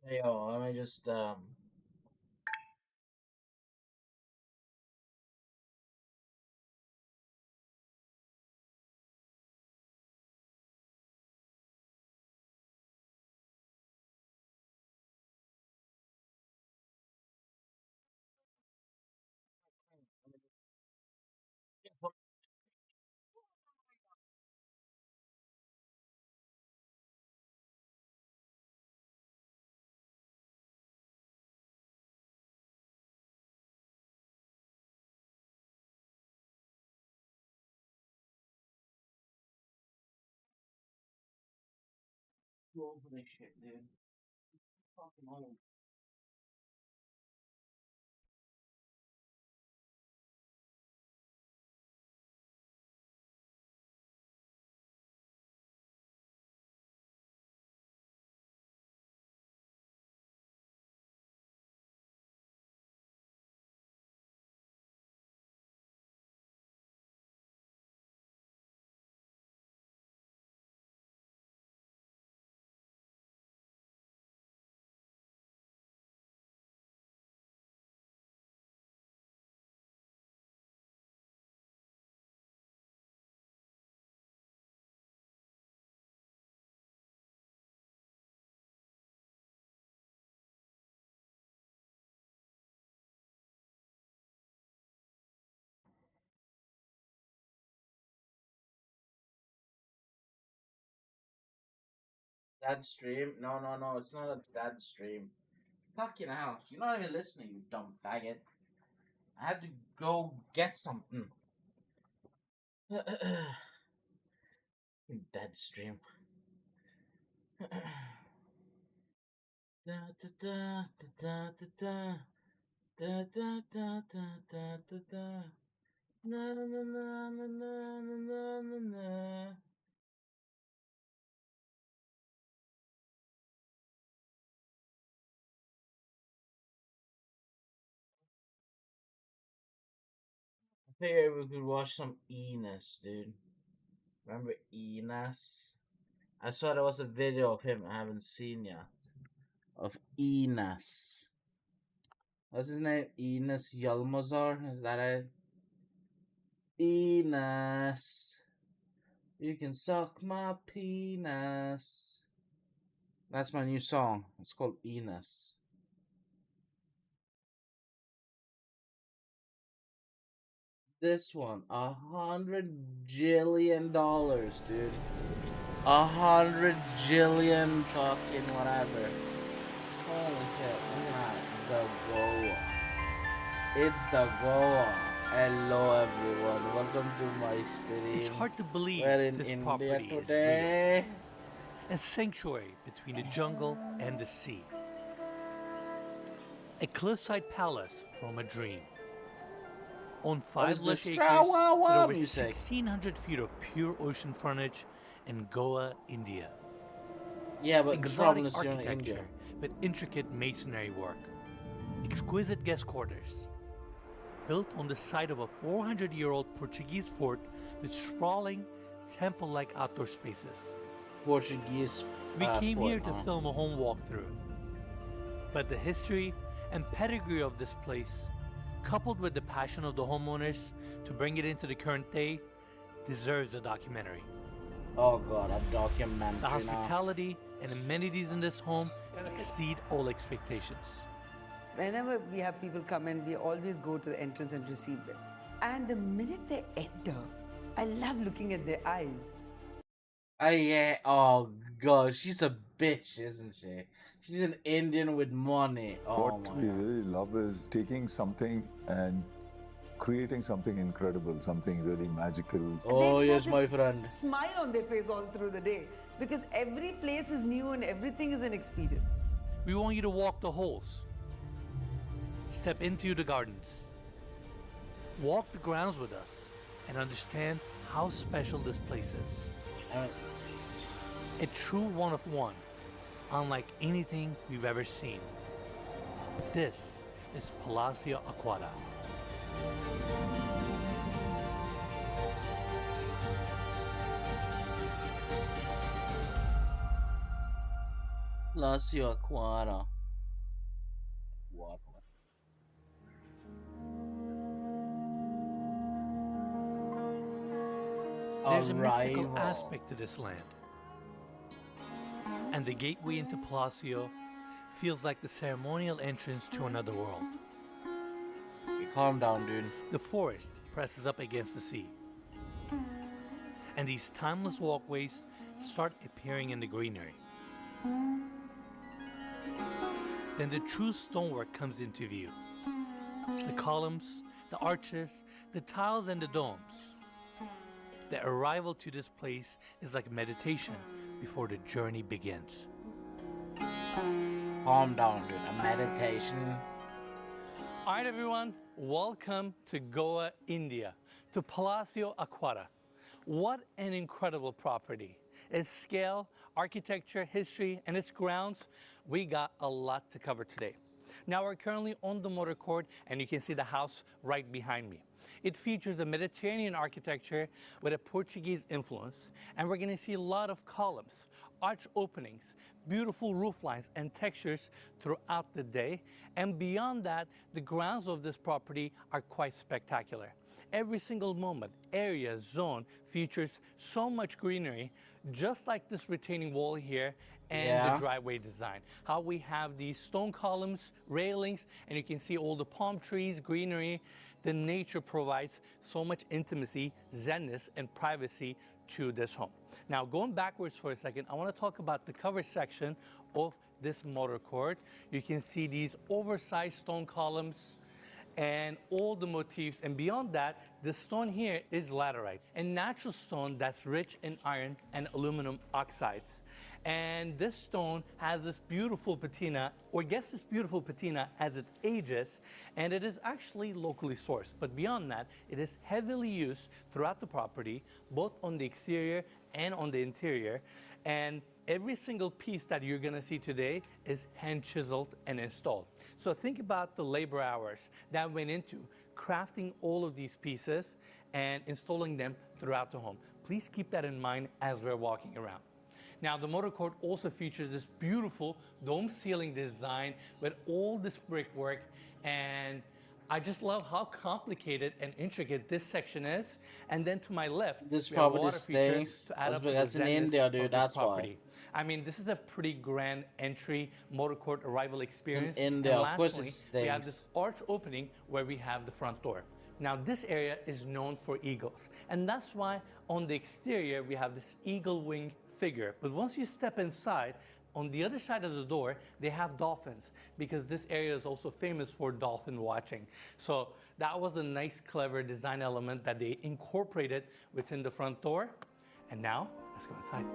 Hey, yo, let me just get some fuel for this shit, dude. Fucking old. That stream? No, no, no. It's not a that stream. Fucking hell. You're not even listening, you dumb faggot. I had to go get something. Dead stream. Da da da da da da da da da da da da da. Na na na na na na na na na. I figured we could watch some Enos, dude. Remember Enos? I saw there was a video of him I haven't seen yet. Of Enos. What's his name? Enos Yalmazar? Is that it? Enos. You can suck my penis. That's my new song. It's called Enos. This one, $100 jillion, dude. 100 jillion fucking whatever. Holy shit, look at that. The Goa. It's the Goa. Hello everyone, welcome to my It's stream. hard to believe We're in this India property is today. real. A sanctuary between the jungle and the sea. A cliffside palace from a dream. On What 5 is lush this acres with tra-wa-wa over music? 1,600 feet of pure ocean frontage in Goa, India. Yeah, but the problem Exotic is you're in India. architecture with intricate masonry work. Exquisite guest quarters. Built on the site of a 400-year-old Portuguese fort with sprawling, temple-like outdoor spaces. Portuguese We came fort, here to huh? film a home walkthrough. But the history and pedigree of this place, coupled with the passion of the homeowners to bring it into the current day, deserves a documentary. Oh god, a The documentary now. hospitality and amenities in this home exceed all expectations. Whenever we have people come in, we always go to the entrance and receive them. And the minute they enter, I love looking at their eyes. Oh yeah, oh god, she's a bitch, isn't she? She's an Indian with money. Oh What my we god. really love is taking something and creating something incredible, something really magical. Oh They yes, have my this friend. smile on their face all through the day because every place is new and everything is an experience. We want you to walk the halls, step into the gardens, walk the grounds with us, and understand how special this place is. Uh, A true one of one, unlike anything we've ever seen. This is Palacio Aquara. Palacio Aquara. What? There's a mystical Arrival. aspect to this land. And the gateway into Palacio feels like the ceremonial entrance to another world. Okay, calm down, dude. The forest presses up against the sea. And these timeless walkways start appearing in the greenery. Then the true stonework comes into view. The columns, the arches, the tiles, and the domes. The arrival to this place is like meditation before the journey begins. Calm down, dude. A meditation. All right, everyone, welcome to Goa, India, to Palacio Aquara. What an incredible property. Its scale, architecture, history, and its grounds, we got a lot to cover today. Now we're currently on the motor court, and you can see the house right behind me. It features a Mediterranean architecture with a Portuguese influence, and we're gonna see a lot of columns, arch openings, beautiful roof lines and textures throughout the day. And beyond that, the grounds of this property are quite spectacular. Every single moment, area, zone features so much greenery, just like this retaining wall here and Yeah. the driveway design. How we have these stone columns, railings, and you can see all the palm trees, greenery. The nature provides so much intimacy, zenness, and privacy to this home. Now, going backwards for a second, I want to talk about the cover section of this motor court. You can see these oversized stone columns and all the motifs. And beyond that, the stone here is laterite, a natural stone that's rich in iron and aluminum oxides. And this stone has this beautiful patina, or gets this beautiful patina as it ages, and it is actually locally sourced. But beyond that, it is heavily used throughout the property, both on the exterior and on the interior. And every single piece that you're gonna see today is hand chiseled and installed. So think about the labor hours that went into crafting all of these pieces and installing them throughout the home. Please keep that in mind as we're walking around. Now, the motor court also features this beautiful dome ceiling design with all this brickwork, and I just love how complicated and intricate this section is. And then to my left, This we have a property water feature stinks. to add That's up to the because in zenness India, of dude, this that's why. property. I mean, this is a pretty grand entry motor court arrival experience. India, And of course it lastly, we have this stinks. arch opening where we have the front door. Now, this area is known for eagles, and that's why on the exterior we have this eagle wing figure. But once you step inside, on the other side of the door, they have dolphins, because this area is also famous for dolphin watching. So that was a nice, clever design element that they incorporated within the front door. And now, let's go inside.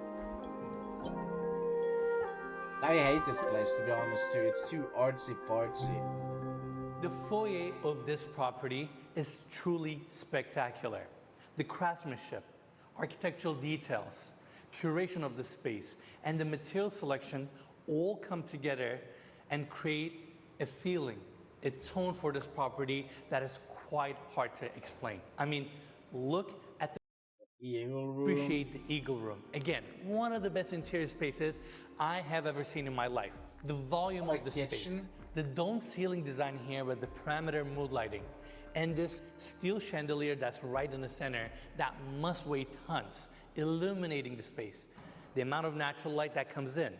I hate this place, to be honest, too. It's too artsy-fartsy. The foyer of this property is truly spectacular. The craftsmanship, architectural details, curation of the space, and the material selection all come together and create a feeling, a tone for this property that is quite hard to explain. I mean, look at the Eagle room. Appreciate the Eagle Room. Again, one of the best interior spaces I have ever seen in my life. The volume of the space, the dome ceiling design here with the parameter mood lighting, and this steel chandelier that's right in the center that must weigh tons, illuminating the space. The amount of natural light that comes in,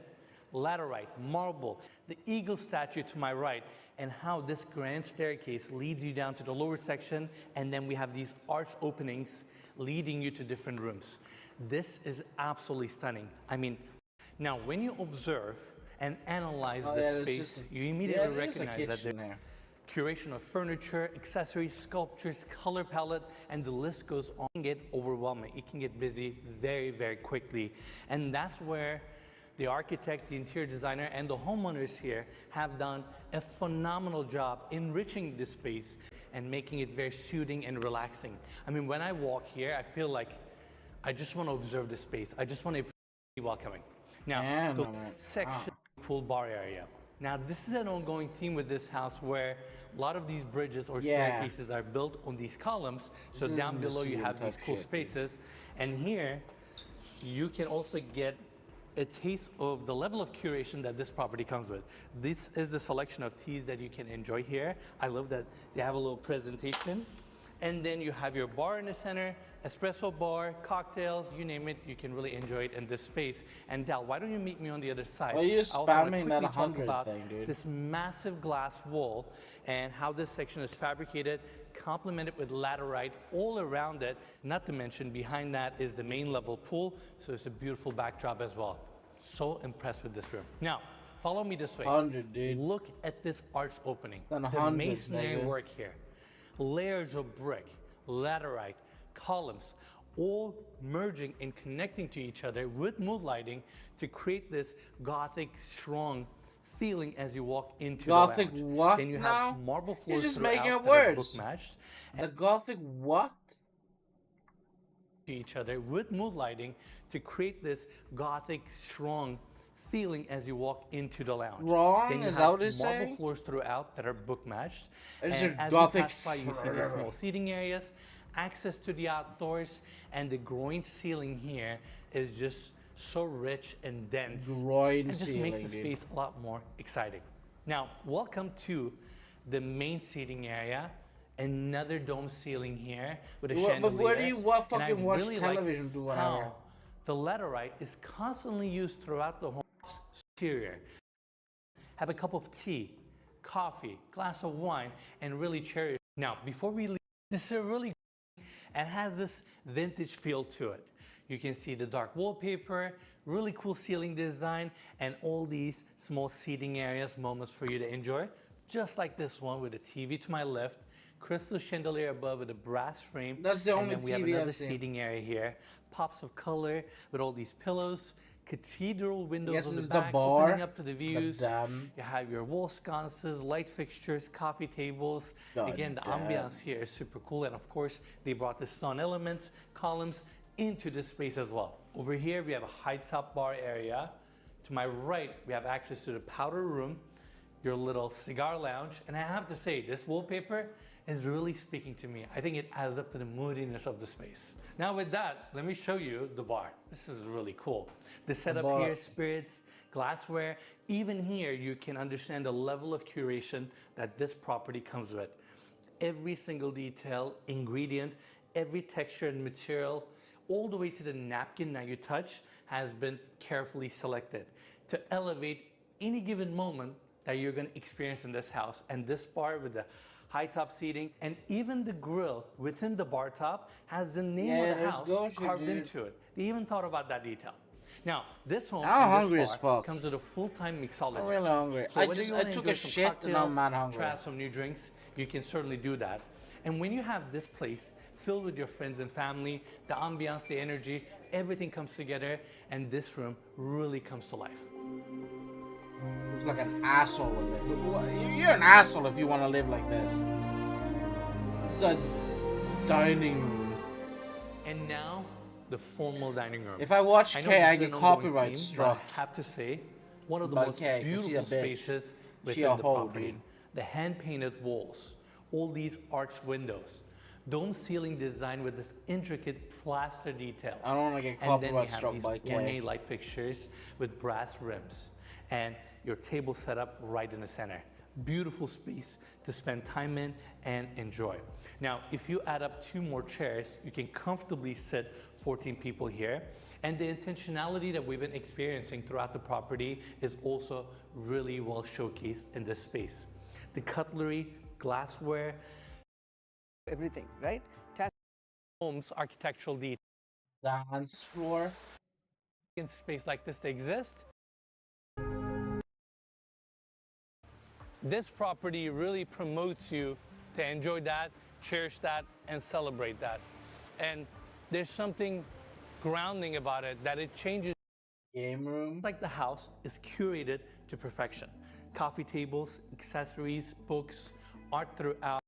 laterite, marble, the eagle statue to my right, and how this grand staircase leads you down to the lower section, and then we have these arch openings leading you to different rooms. This is absolutely stunning. I mean, now when you observe and analyze this space, you immediately recognize that there's curation of furniture, accessories, sculptures, color palette, and the list goes on. It can get overwhelming. It can get busy very, very quickly. And that's where the architect, the interior designer, and the homeowners here have done a phenomenal job enriching this space and making it very soothing and relaxing. I mean, when I walk here, I feel like I just want to observe the space. I just want to be welcoming. Now, the section pool bar area. Now, this is an ongoing theme with this house where a lot of these bridges or staircases are built on these columns. So down below you have these cool spaces. And here you can also get a taste of the level of curation that this property comes with. This is the selection of teas that you can enjoy here. I love that they have a little presentation. And then you have your bar in the center, espresso bar, cocktails, you name it, you can really enjoy it in this space. And Dal, why don't you meet me on the other side? Well, you're spamming that 100 thing, dude. This massive glass wall and how this section is fabricated, complemented with laterite all around it. Not to mention behind that is the main level pool, so it's a beautiful backdrop as well. So impressed with this room. Now, follow me this way. 100, dude. Look at this arch opening. The masonry work here. Layers of brick, laterite, columns, all merging and connecting to each other with mood lighting to create this Gothic strong feeling as you walk into Gothic the lounge. what Then you now? have marble floors You're just throughout making up that are words. book matched. The Gothic what? To each other with mood lighting to create this Gothic strong feeling as you walk into the lounge. Wrong? Then you Is have that what it's marble saying? floors throughout that are book matched. It's And a as Gothic you pass by, you see these small seating areas, access to the outdoors, and the groin ceiling here is just so rich and dense. Groin and just ceiling, makes the dude. space a lot more exciting. Now, welcome to the main seating area. Another dome ceiling here with a chandelier. But where do you watch really television like do whatever? how the laterite is constantly used throughout the home's exterior. Have a cup of tea, coffee, glass of wine, and really cherish. Now, before we leave, this is really and has this vintage feel to it. You can see the dark wallpaper, really cool ceiling design, and all these small seating areas, moments for you to enjoy. Just like this one with a TV to my left, crystal chandelier above with a brass frame. That's the only and then we have TV I've another seen. seating area here. Pops of color with all these pillows, cathedral windows Yes, on this the is the back bar, opening up to the views. dam. You have your wall sconces, light fixtures, coffee tables. God Again, the damn. ambiance here is super cool. And of course, they brought the stone elements, columns into this space as well. Over here, we have a high top bar area. To my right, we have access to the powder room, your little cigar lounge. And I have to say, this wallpaper is really speaking to me. I think it adds up to the moodiness of the space. Now with that, let me show you the bar. This is really cool. The setup bar. here, spirits, glassware. Even here, you can understand the level of curation that this property comes with. Every single detail, ingredient, every texture and material, all the way to the napkin that you touch has been carefully selected to elevate any given moment that you're going to experience in this house. And this bar with the high top seating and even the grill within the bar top has the name of the there's house Gosha, carved dude. into it. They even thought about that detail. Now, this home I'm and this hungry as bar fuck. comes with a full-time mixologist. I'm really hungry. So I whether just- you I wanna took enjoy a some shit and I'm mad cocktails, hungry. try out some new drinks, you can certainly do that. And when you have this place filled with your friends and family, the ambiance, the energy, everything comes together, and this room really comes to life. Looks like an asshole with it. You're an asshole if you want to live like this. The dining room. And now, the formal dining room. If I watch I know K, this I is get an ongoing copyright theme, struck. but I have to say, one of the But most Kay, 'cause she's a beautiful bitch. spaces She within a the hoe, property. dude. The hand-painted walls, all these arched windows, dome ceiling design with this intricate plaster details. I don't want to get And then we copyright have struck these by K. ornate light fixtures with brass rims. And your table set up right in the center. Beautiful space to spend time in and enjoy. Now, if you add up 2 more chairs, you can comfortably sit 14 people here. And the intentionality that we've been experiencing throughout the property is also really well showcased in this space. The cutlery, glassware, Everything, right? homes, architectural detail. Dance floor. In space like this to exist. This property really promotes you to enjoy that, cherish that, and celebrate that. And there's something grounding about it, that it changes. Game room. Like the house is curated to perfection. Coffee tables, accessories, books, art throughout.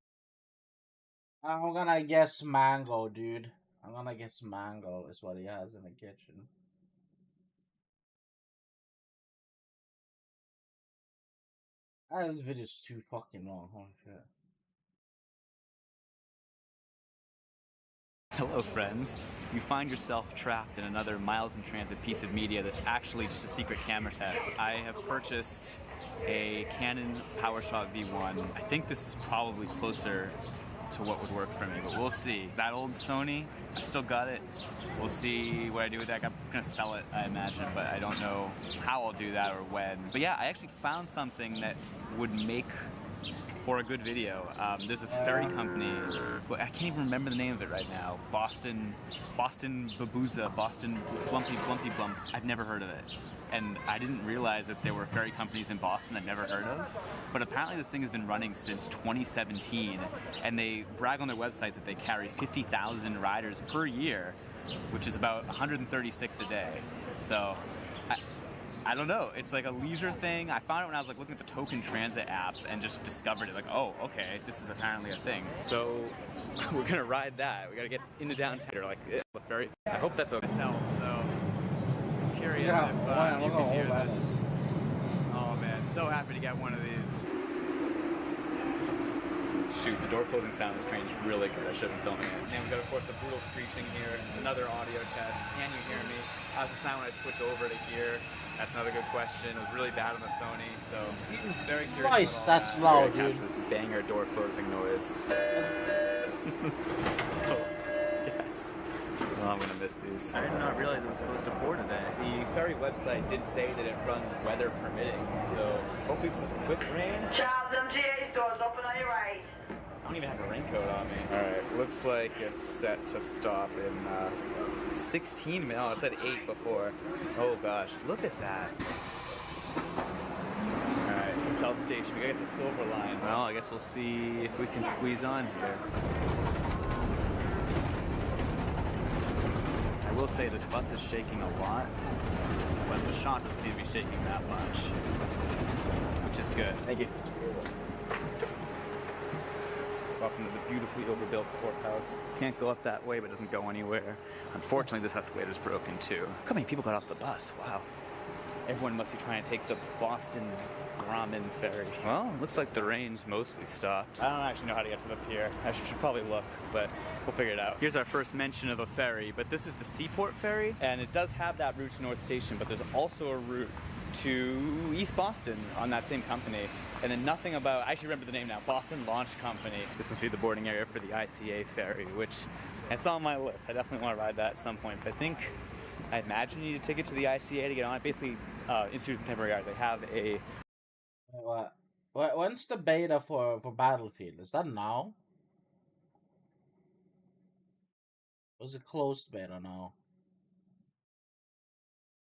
I'm gonna guess mango, dude. I'm gonna guess mango is what he has in the kitchen. This video's too fucking long. Holy shit. Hello friends, you find yourself trapped in another Miles in Transit piece of media that's actually just a secret camera test. I have purchased a Canon PowerShot V1. I think this is probably closer to what would work for me, but we'll see. That old Sony, I still got it. We'll see what I do with that. I'm gonna sell it, I imagine, but I don't know how I'll do that or when. But yeah, I actually found something that would make for a good video. There's this ferry company, but I can't even remember the name of it right now. Boston Babuza, Boston Blumpy Blump. I've never heard of it. And I didn't realize that there were ferry companies in Boston I'd never heard of. But apparently this thing has been running since 2017, and they brag on their website that they carry 50,000 riders per year, which is about 136 a day. So I don't know, it's like a leisure thing. I found it when I was like looking at the Token Transit app and just discovered it, like, oh, okay, this is apparently a thing. So we're gonna ride that. We gotta get into downtown, or like the ferry. I hope that's okay. So curious if you can hear this. Oh man, so happy to get one of these. Shoot, the door closing sound is changed really good. I should have been filming it. And we've got, of course, the brutal screeching here. Another audio test. Can you hear me? How's the sound when I switch over to here? That's another good question. It was really bad on the Sony, so very curious. Nice, that's loud, dude. This banger door closing noise. Oh, yes. Oh, I'm gonna miss these. I did not realize it was supposed to pour today. The ferry website did say that it runs weather permitting, so hopefully this is quick rain. Charles MGA stores open on your right. I don't even have a raincoat on me. Alright, looks like it's set to stop in 16 minutes. Oh, it said 8 before. Oh gosh, look at that. Alright, South Station, we gotta get the Silver Line. Well, I guess we'll see if we can squeeze on here. I will say this bus is shaking a lot, but the shot doesn't seem to be shaking that much, which is good. Thank you. Welcome to the beautifully overbuilt courthouse. Can't go up that way, but doesn't go anywhere. Unfortunately, this escalator's broken too. Look how many people got off the bus. Wow. Everyone must be trying to take the Boston Grumman ferry. Well, looks like the rain's mostly stopped. I don't actually know how to get to the pier. I should probably look, but we'll figure it out. Here's our first mention of a ferry, but this is the Seaport Ferry, and it does have that route to North Station, but there's also a route to East Boston on that same company. And then nothing about, I actually remember the name now, Boston Launch Company. This must be the boarding area for the ICA ferry, which it's on my list. I definitely want to ride that at some point. But I imagine you need a ticket to the ICA to get on it. Basically, Institute of Contemporary Art, they have a... When's the beta for Battlefield? Is that now? Was it closed beta now?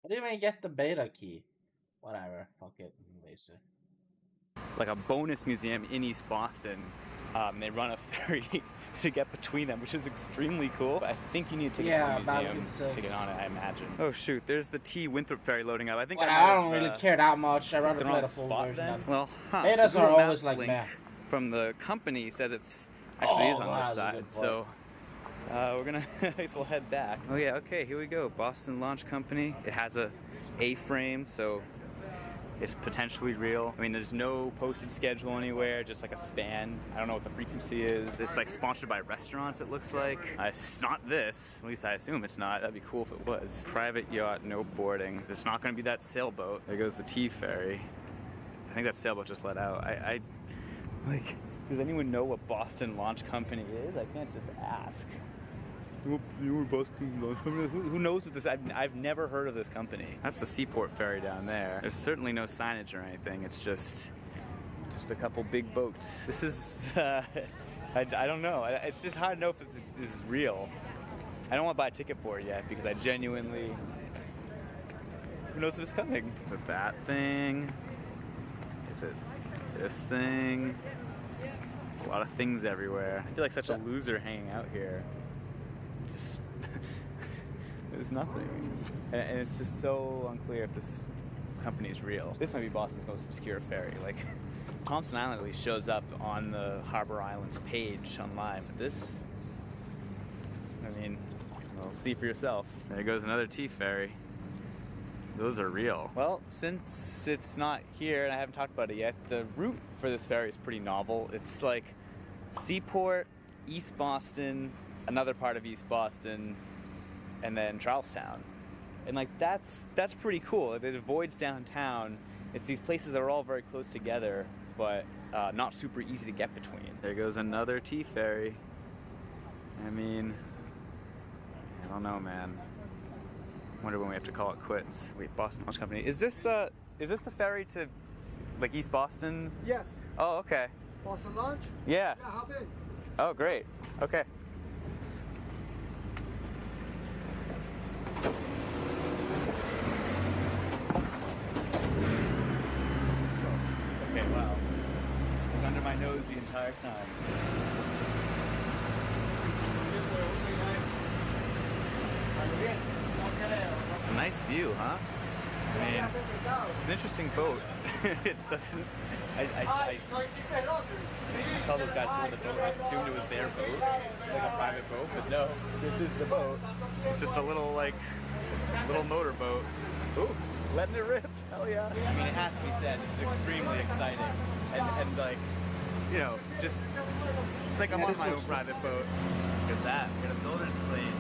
How do you even get the beta key? Whatever, fuck it, basic. Like a bonus museum in East Boston. They run a ferry to get between them, which is extremely cool. I think you need to get to the museum to get on it, I imagine. Oh shoot, there's the T. Winthrop ferry loading up. I think I don't really care that much. I'd rather play the full version. Then? Well, betas are always like that. From the company says it's actually is on this side, so we're gonna, I guess we'll head back. Oh yeah, okay, here we go. Boston Launch Company. It has a A-frame, so it's potentially real. I mean, there's no posted schedule anywhere, just like a span. I don't know what the frequency is. It's like sponsored by restaurants, it looks like. It's not this, at least I assume it's not. That'd be cool if it was. Private yacht, no boarding. There's not gonna be that sailboat. There goes the T ferry. I think that sailboat just let out. Like, does anyone know what Boston Launch Company is? I can't just ask. Who knows what this? I've never heard of this company. That's the Seaport Ferry down there. There's certainly no signage or anything. It's just a couple big boats. This is I don't know. It's just hard to know if this is real. I don't want to buy a ticket for it yet because I genuinely, who knows if it's coming? Is it that thing? Is it this thing? There's a lot of things everywhere. I feel like such a loser hanging out here. There's nothing. And it's just so unclear if this company is real. This might be Boston's most obscure ferry. Like, Thompson Island at least shows up on the Harbor Islands page online, but this, I mean, well, see for yourself. There goes another T ferry. Those are real. Well, since it's not here and I haven't talked about it yet, the route for this ferry is pretty novel. It's like Seaport, East Boston, another part of East Boston, and then Charlestown. And like that's pretty cool. It avoids downtown. It's these places that are all very close together, but not super easy to get between. There goes another T ferry. I mean, I don't know, man. Wonder when we have to call it quits. Wait, Boston Launch Company. Is this the ferry to like East Boston? Yes. Oh, okay. Boston Launch? Yeah. Yeah, hop in. Oh, great. Okay. Okay, wow. It was under my nose the entire time. It's a nice view, huh? I mean, it's an interesting boat. It doesn't. I saw those guys moving the boat. I assumed it was their boat, like a private boat, but no, this is the boat. It's just a little motorboat. Ooh, letting it rip. Hell yeah. I mean, it has to be said, this is extremely exciting. And like, you know, just, it's like I'm on my own private boat. Look at that. We got a builder's plane.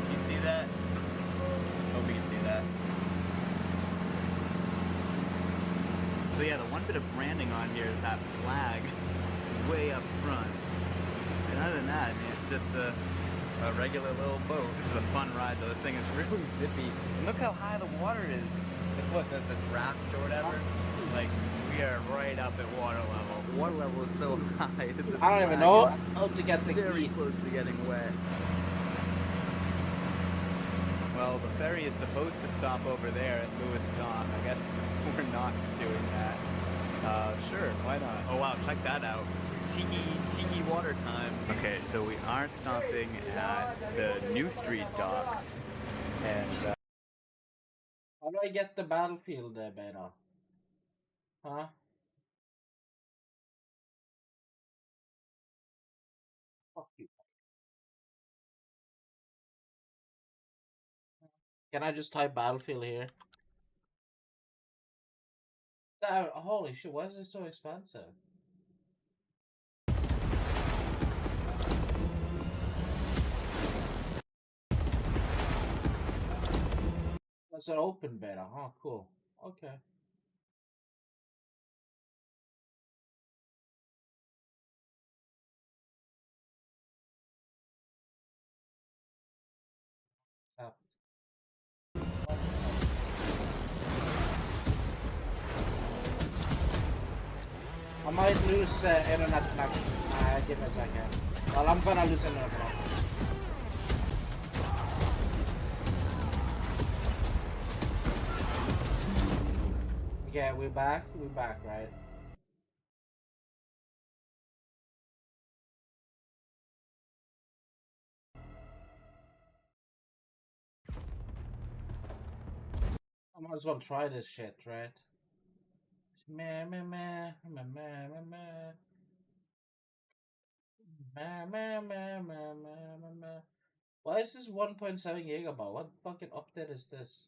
Can you see that? Hope you can see that. So yeah, the one bit of branding on here is that flag way up front. And other than that, I mean, it's just a regular little boat. This is a fun ride though. This thing is really zippy. And look how high the water is. It's what, the draft or whatever? Like, we are right up at water level. The water level is so high that this I don't even know how to get the very key. close to getting wet. Well, the ferry is supposed to stop over there at Lewis Dock. I guess we're not doing that. Sure, why not? Oh wow, check that out. Tiki water time. Okay, so we are stopping at the New Street docks. And How do I get the battlefield there, better? Huh? Fuck you. Can I just type battlefield here? Holy shit, why is it so expensive? That's an open beta, huh? Cool. Okay. I might lose internet connection. Give me a second. Well, I'm gonna lose internet connection. Okay, we're back. We're back, right? I might as well try this shit, right? Meh, meh, meh, meh, meh, meh, meh. Meh, meh, meh, meh, meh, meh, meh. Why is this 1.7 gigabyte? What fucking update is this?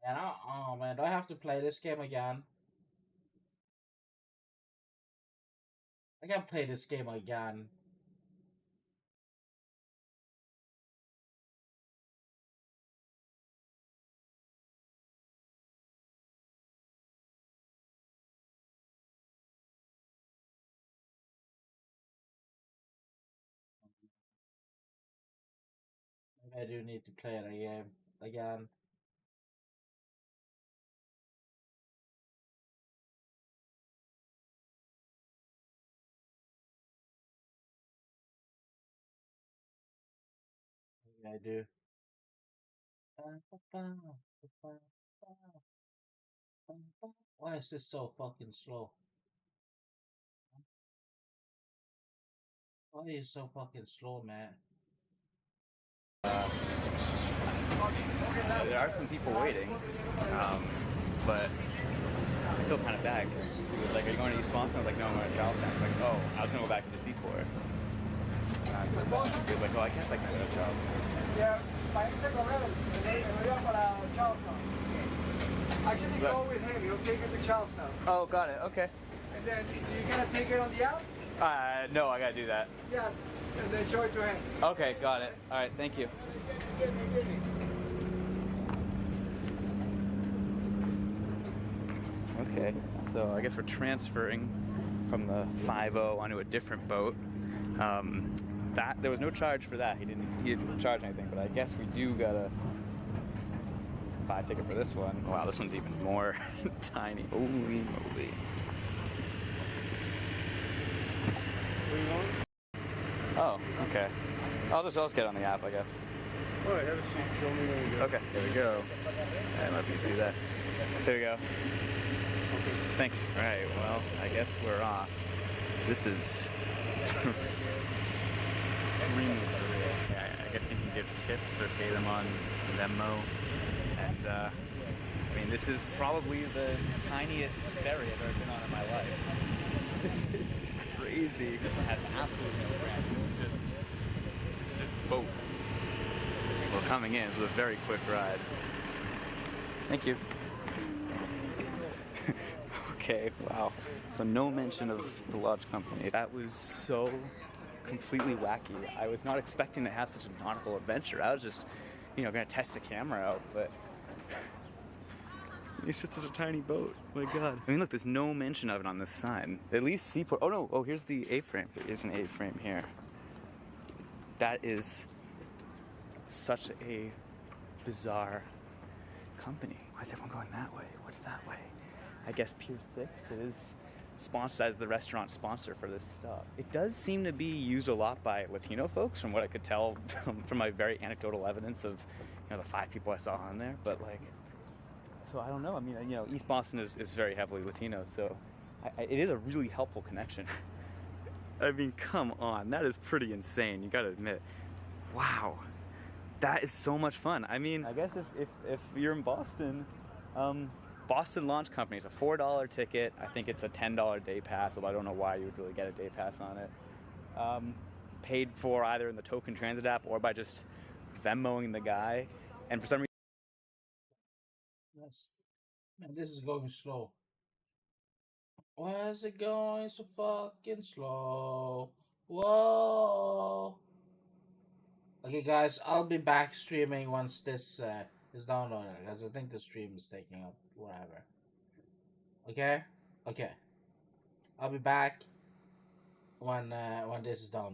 And oh man, do I have to play this game again? I can't play this game again. Maybe I do need to play it again. Maybe I do. Why is this so fucking slow? Why are you so fucking slow, man? There are some people waiting, but I feel kind of bad because he was like, "Are you going to East Boston?" I was like, "No, I'm going to Charleston." I was like, "Oh, I was going to go back to the Seaport." He was like, "Well, I guess I can go to Charleston." Yeah, para ese correo, me iba para Charleston. Actually, go with him. He'll take you to Charleston. Oh, got it. Okay. And then you're gonna take it on the app? No, I gotta do that. Yeah, and then show it to him. Okay, got it. All right, thank you. Okay, so I guess we're transferring from the 5-0 onto a different boat. That there was no charge for that. He didn't charge anything, but I guess we do gotta buy a ticket for this one. Wow, this one's even more tiny. Holy moly. Oh, okay. I'll just get on the app, I guess. All right, have a seat. Show me where you go. Okay, there we go. I don't know if you can see that. There we go. Thanks. All right, well, I guess we're off. This is extremely surreal. Yeah, I guess you can give tips or pay them on Venmo. And, I mean, this is probably the tiniest ferry I've ever been on in my life. This is crazy. This one has absolutely no brand. This is just boat. We're coming in. This is a very quick ride. Thank you. Okay, wow. So no mention of the lodge company. That was so completely wacky. I was not expecting to have such a nautical adventure. I was just, gonna test the camera out, but it's just such a tiny boat. Oh my God. I mean, look, there's no mention of it on this sign. At least Seaport. Oh no. Oh, here's the A-frame. There is an A-frame here. That is such a bizarre company. Why is everyone going that way? What's that way? I guess Pier 6 is sponsored as the restaurant sponsor for this stop. It does seem to be used a lot by Latino folks, from what I could tell from my very anecdotal evidence of the 5 people I saw on there. But so I don't know. I mean, East Boston is very heavily Latino, so it is a really helpful connection. I mean, come on, that is pretty insane. You gotta admit. Wow, that is so much fun. I mean, I guess if you're in Boston, Boston Launch Company is a $4 ticket. I think it's a $10 day pass, although I don't know why you would really get a day pass on it. Paid for either in the Token Transit app or by just Venmoing the guy. And for some reason, Yes. Man, this is going slow. Why is it going so fucking slow? Whoa. Okay, guys, I'll be back streaming once this is downloaded, because I think the stream is taking up whatever. Okay? Okay. I'll be back when this is done.